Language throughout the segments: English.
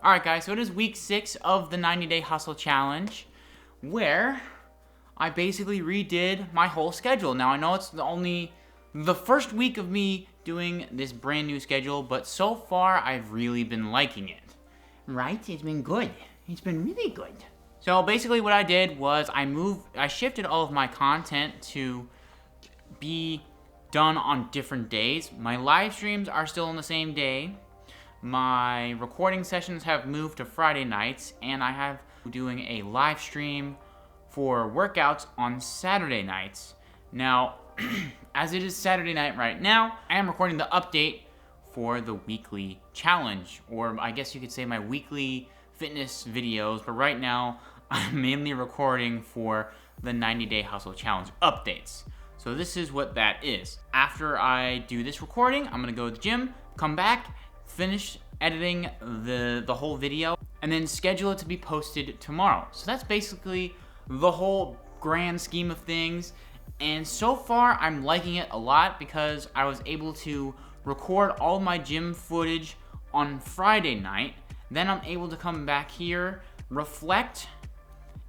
Alright guys, so it is week 6 of the 90-day hustle challenge, where I basically redid my whole schedule. Now I know it's only the first week of me doing this brand new schedule, but so far I've really been liking it. Right? It's been good. It's been really good. So basically what I did was I shifted all of my content to be done on different days. My live streams are still on the same day. My recording sessions have moved to Friday nights, and I have doing a live stream for workouts on Saturday nights. Now, as it is Saturday night right now, I am recording the update for the weekly challenge, or I guess you could say my weekly fitness videos, but right now I'm mainly recording for the 90-day hustle challenge updates. So this is what that is. After I do this recording, I'm gonna go to the gym, come back, finish editing the whole video, and then schedule it to be posted tomorrow. So that's basically the whole grand scheme of things. And so far, I'm liking it a lot because I was able to record all my gym footage on Friday night. Then I'm able to come back here, reflect,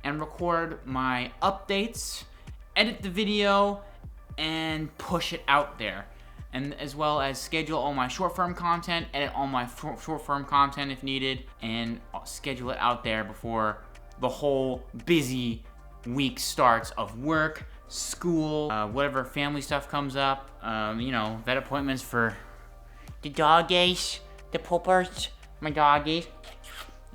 and record my updates, edit the video, and push it out there. And as well as schedule all my short-form content, edit all my short-form content if needed, and schedule it out there before the whole busy week starts of work, school, whatever family stuff comes up, vet appointments for the doggies, the poopers, my doggies,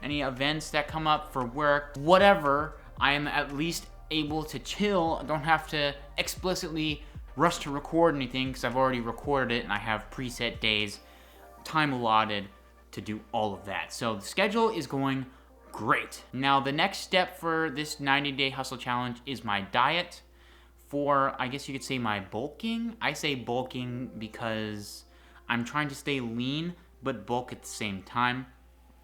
any events that come up for work, whatever, I am at least able to chill. I don't have to explicitly rush to record anything because I've already recorded it and I have preset days, time allotted to do all of that. So the schedule is going great. Now the next step for this 90-day hustle challenge is my diet for, I guess you could say, my bulking. I say bulking because I'm trying to stay lean but bulk at the same time.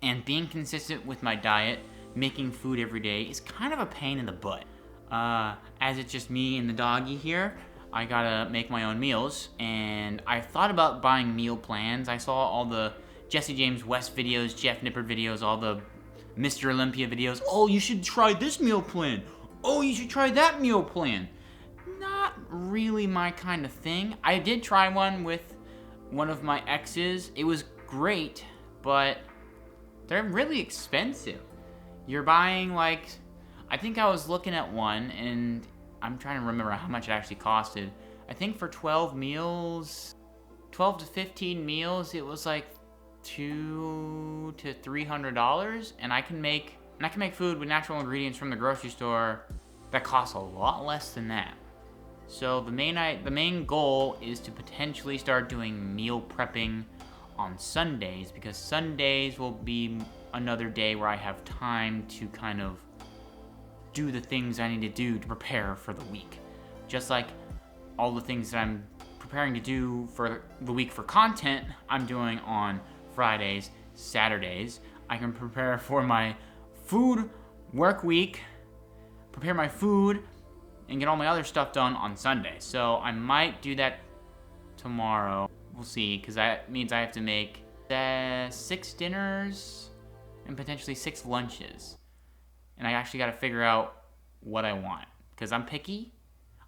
And being consistent with my diet, making food every day, is kind of a pain in the butt. As it's just me and the doggy here, I gotta make my own meals, and I thought about buying meal plans. I saw all the Jesse James West videos, Jeff Nippard videos, all the Mr. Olympia videos. Oh, you should try this meal plan. Oh, you should try that meal plan. Not really my kind of thing. I did try one with one of my exes. It was great, but they're really expensive. You're buying I think I was looking at one, and I'm trying to remember how much it actually costed. I think for 12 to 15 meals, it was like $200 to $300, and I can make food with natural ingredients from the grocery store that costs a lot less than that. So the main goal is to potentially start doing meal prepping on Sundays, because Sundays will be another day where I have time to kind of do the things I need to do to prepare for the week. Just like all the things that I'm preparing to do for the week for content, I'm doing on Fridays, Saturdays. I can prepare for my food work week, prepare my food, and get all my other stuff done on Sunday. So I might do that tomorrow. We'll see, because that means I have to make 6 dinners and potentially 6 lunches. And I actually got to figure out what I want, because I'm picky.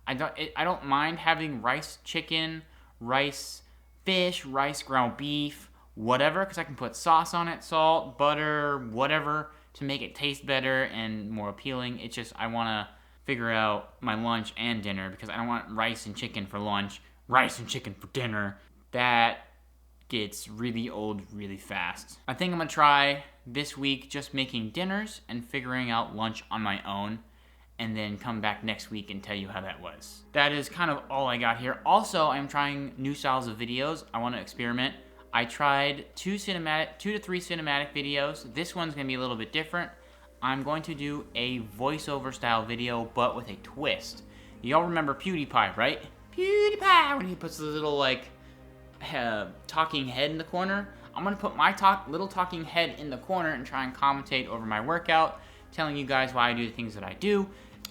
I don't mind having rice chicken, rice fish, rice ground beef, whatever, because I can put sauce on it, salt, butter, whatever, to make it taste better and more appealing. It's just I want to figure out my lunch and dinner, because I don't want rice and chicken for lunch, rice and chicken for dinner. That gets really old really fast. I think I'm gonna try this week just making dinners and figuring out lunch on my own, and then come back next week and tell you how that was. That is kind of all I got here. Also, I'm trying new styles of videos. I want to experiment. I tried 2 to 3 cinematic videos. This one's gonna be a little bit different. I'm going to do a voiceover style video, but with a twist. Y'all remember PewDiePie, right? PewDiePie, when he puts the little talking head in the corner. I'm gonna put my little talking head in the corner and try and commentate over my workout, telling you guys why I do the things that I do,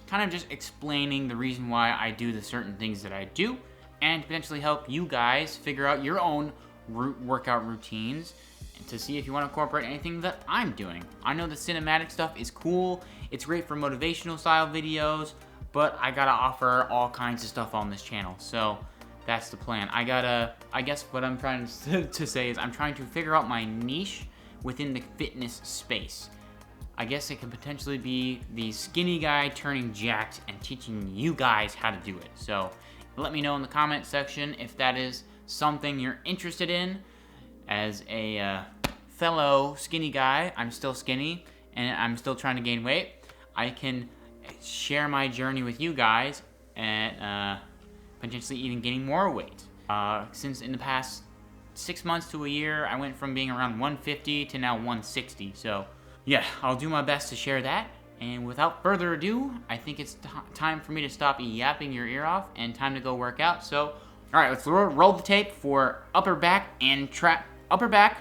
kind of just explaining the reason why I do the certain things that I do, and potentially help you guys figure out your own workout routines to see if you want to incorporate anything that I'm doing. I know the cinematic stuff is cool. It's great for motivational style videos, but I gotta offer all kinds of stuff on this channel. So that's the plan. I guess what I'm trying to say is I'm trying to figure out my niche within the fitness space. I guess it could potentially be the skinny guy turning jacked and teaching you guys how to do it. So let me know in the comment section if that is something you're interested in. As a fellow skinny guy, I'm still skinny and I'm still trying to gain weight. I can share my journey with you guys and potentially even gaining more weight. Since in the past 6 months to a year, I went from being around 150 to now 160. So yeah, I'll do my best to share that. And without further ado, I think it's time for me to stop yapping your ear off and time to go work out. So, all right, let's roll the tape for upper back,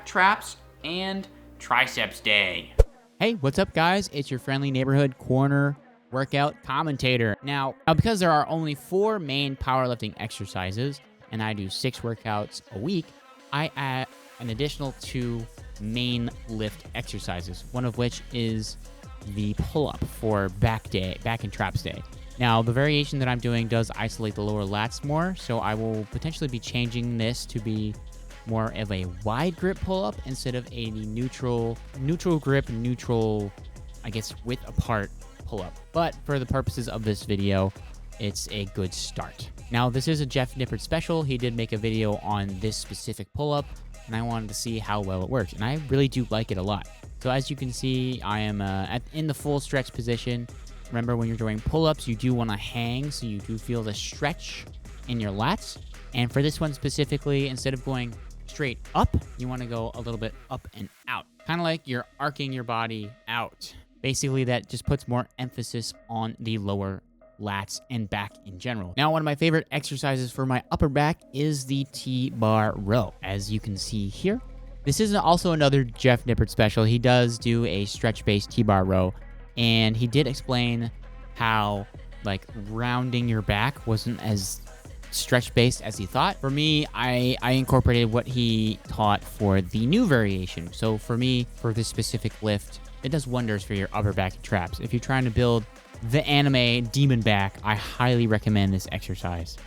traps, and triceps day. Hey, what's up, guys? It's your friendly neighborhood corner workout commentator. Now, because there are only 4 main powerlifting exercises, and I do 6 workouts a week, I add an additional 2 main lift exercises, one of which is the pull-up for back and traps day. Now, the variation that I'm doing does isolate the lower lats more, so I will potentially be changing this to be more of a wide grip pull-up instead of a neutral grip, I guess, width apart pull-up. But for the purposes of this video, it's a good start. Now, this is a Jeff Nippard special. He did make a video on this specific pull-up, and I wanted to see how well it works, and I really do like it a lot. So as you can see, I am in the full stretch position. Remember, when you're doing pull-ups, you do want to hang, so you do feel the stretch in your lats. And for this one specifically, instead of going straight up, you want to go a little bit up and out, kind of like you're arcing your body out. Basically, that just puts more emphasis on the lower lats and back in general. Now, one of my favorite exercises for my upper back is the T-bar row. As you can see here, this is also another Jeff Nippard special. He does do a stretch-based T-bar row, and he did explain how like rounding your back wasn't as stretch-based as he thought. For me, I incorporated what he taught for the new variation. So for me, for this specific lift, it does wonders for your upper back and traps. If you're trying to build the anime demon back, I highly recommend this exercise.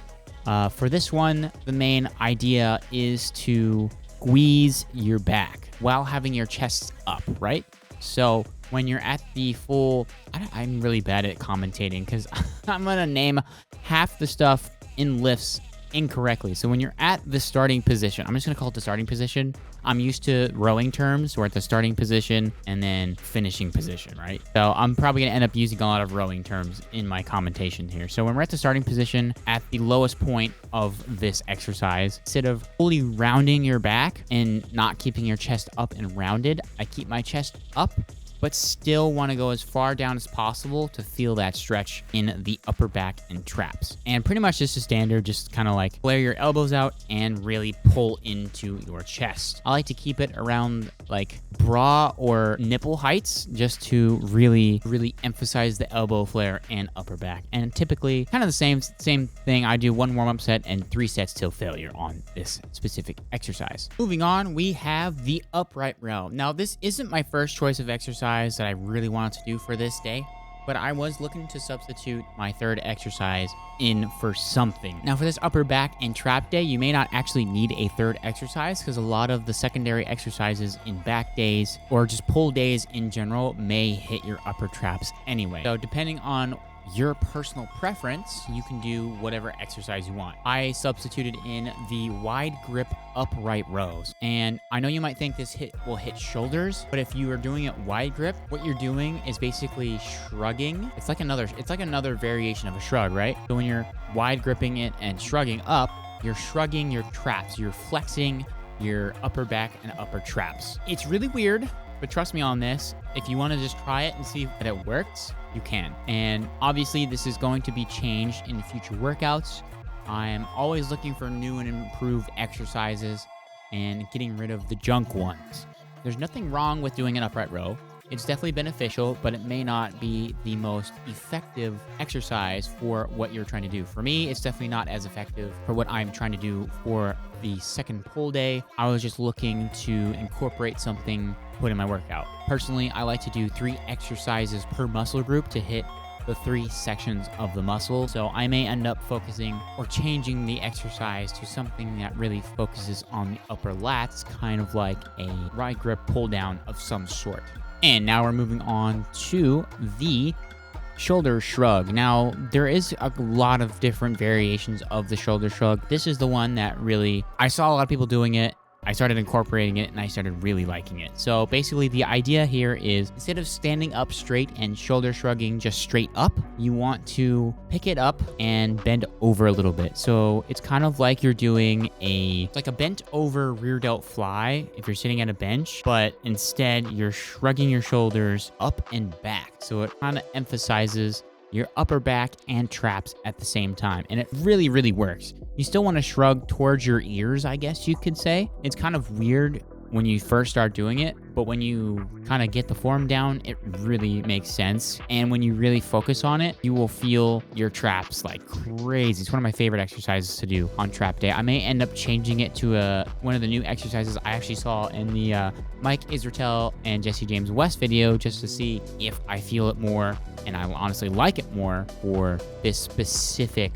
For this one, the main idea is to squeeze your back while having your chest up, right? So when you're at the full, I'm really bad at commentating because I'm gonna name half the stuff in lifts incorrectly. So when you're at the starting position, I'm just gonna call it the starting position. I'm used to rowing terms. We're at the starting position and then finishing position, right? So I'm probably gonna end up using a lot of rowing terms in my commentation here. So when we're at the starting position, at the lowest point of this exercise, instead of fully rounding your back and not keeping your chest up and rounded, I keep my chest up, but still want to go as far down as possible to feel that stretch in the upper back and traps. And pretty much just a standard, just kind of like flare your elbows out and really pull into your chest. I like to keep it around like bra or nipple heights just to really emphasize the elbow flare and upper back. And typically kind of the same thing. I do 1 warm-up set and 3 sets till failure on this specific exercise. Moving on, we have the upright row. Now, this isn't my first choice of exercise that I really wanted to do for this day, but I was looking to substitute my 3rd exercise in for something. Now, for this upper back and trap day, you may not actually need a 3rd exercise because a lot of the secondary exercises in back days or just pull days in general may hit your upper traps anyway. So depending on your personal preference, you can do whatever exercise you want. I substituted in the wide grip upright rows. And I know you might think this will hit shoulders, but if you are doing it wide grip, what you're doing is basically shrugging. It's like another variation of a shrug, right? So when you're wide gripping it and shrugging up, you're shrugging your traps. You're flexing your upper back and upper traps. It's really weird, but trust me on this. If you want to just try it and see if it works, you can. And obviously this is going to be changed in future workouts. I'm always looking for new and improved exercises and getting rid of the junk ones. There's nothing wrong with doing an upright row. It's definitely beneficial, but it may not be the most effective exercise for what you're trying to do. For me, it's definitely not as effective for what I'm trying to do for the second pull day. I was just looking to incorporate something put in my workout. Personally, I like to do 3 exercises per muscle group to hit the 3 sections of the muscle. So I may end up focusing or changing the exercise to something that really focuses on the upper lats, kind of like a right grip pull down of some sort. And now we're moving on to the shoulder shrug. Now, there is a lot of different variations of the shoulder shrug. This is the one that really, I saw a lot of people doing it. I started incorporating it and I started really liking it. So basically the idea here is instead of standing up straight and shoulder shrugging just straight up, you want to pick it up and bend over a little bit. So it's kind of like you're doing a bent over rear delt fly if you're sitting at a bench, but instead you're shrugging your shoulders up and back. So it kind of emphasizes your upper back and traps at the same time. And it really, really works. You still want to shrug towards your ears, I guess you could say. It's kind of weird when you first start doing it, but when you kind of get the form down, it really makes sense. And when you really focus on it, you will feel your traps like crazy. It's one of my favorite exercises to do on trap day. I may end up changing it to one of the new exercises I actually saw in the Mike Israetel and Jesse James West video, just to see if I feel it more and I honestly like it more for this specific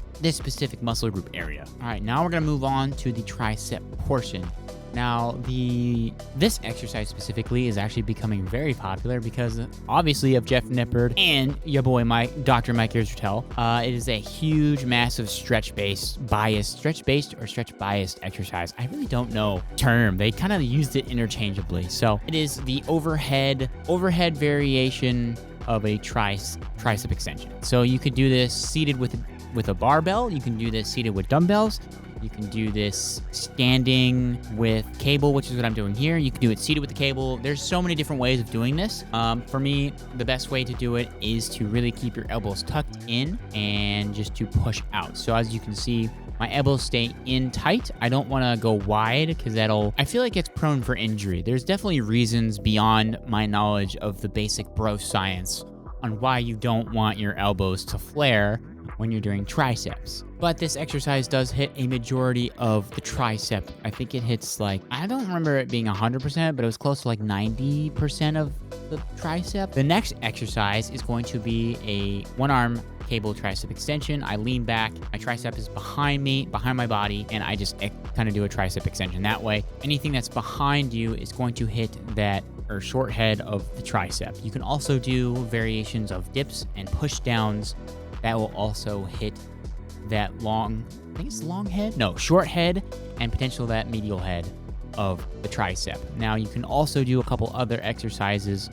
muscle group area. All right, now we're gonna move on to the tricep portion. Now, this exercise specifically is actually becoming very popular because obviously of Jeff Nippard and your boy Dr. Mike Israetel. It is a huge, massive stretch-based exercise. I really don't know the term. They kind of used it interchangeably. So it is the overhead variation of a tricep extension. So you could do this seated with a barbell. You can do this seated with dumbbells. You can do this standing with cable, which is what I'm doing here. You can do it seated with the cable. There's so many different ways of doing this. For me, the best way to do it is to really keep your elbows tucked in and just to push out. So as you can see, my elbows stay in tight. I don't want to go wide because I feel like it's prone for injury. There's definitely reasons beyond my knowledge of the basic bro science on why you don't want your elbows to flare when you're doing triceps. But this exercise does hit a majority of the tricep. I think it hits I don't remember it being 100%, but it was close to 90% of the tricep. The next exercise is going to be a one-arm cable tricep extension. I lean back, my tricep is behind my body, and I just kind of do a tricep extension. That way, anything that's behind you is going to hit that short head of the tricep. You can also do variations of dips and push downs that will also hit that short head and potential that medial head of the tricep. Now you can also do a couple other exercises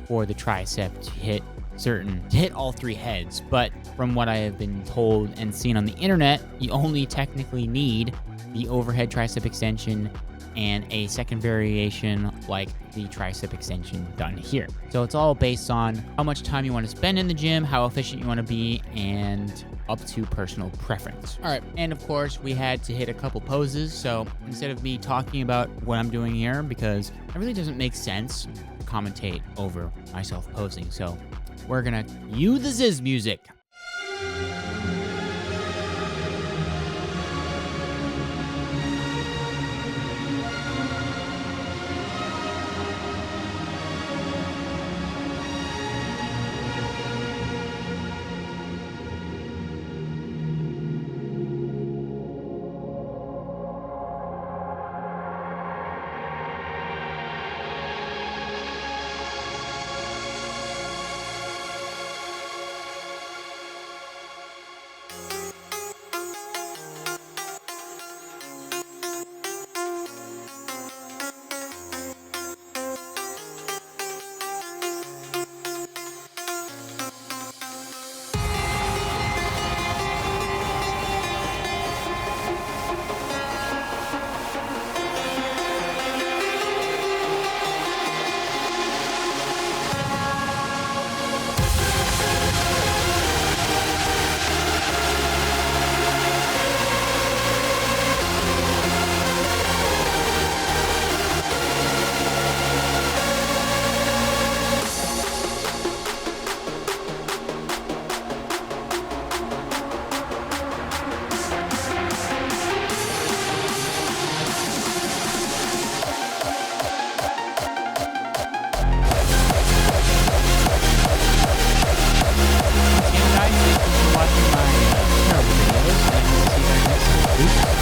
for the tricep to hit all 3 heads, but from what I have been told and seen on the internet, you only technically need the overhead tricep extension and a second variation like the tricep extension done here. So it's all based on how much time you want to spend in the gym, how efficient you want to be, and up to personal preference. All right, and of course we had to hit a couple poses. So instead of me talking about what I'm doing here, because it really doesn't make sense to commentate over myself posing, so we're gonna cue the Ziz music. Peace.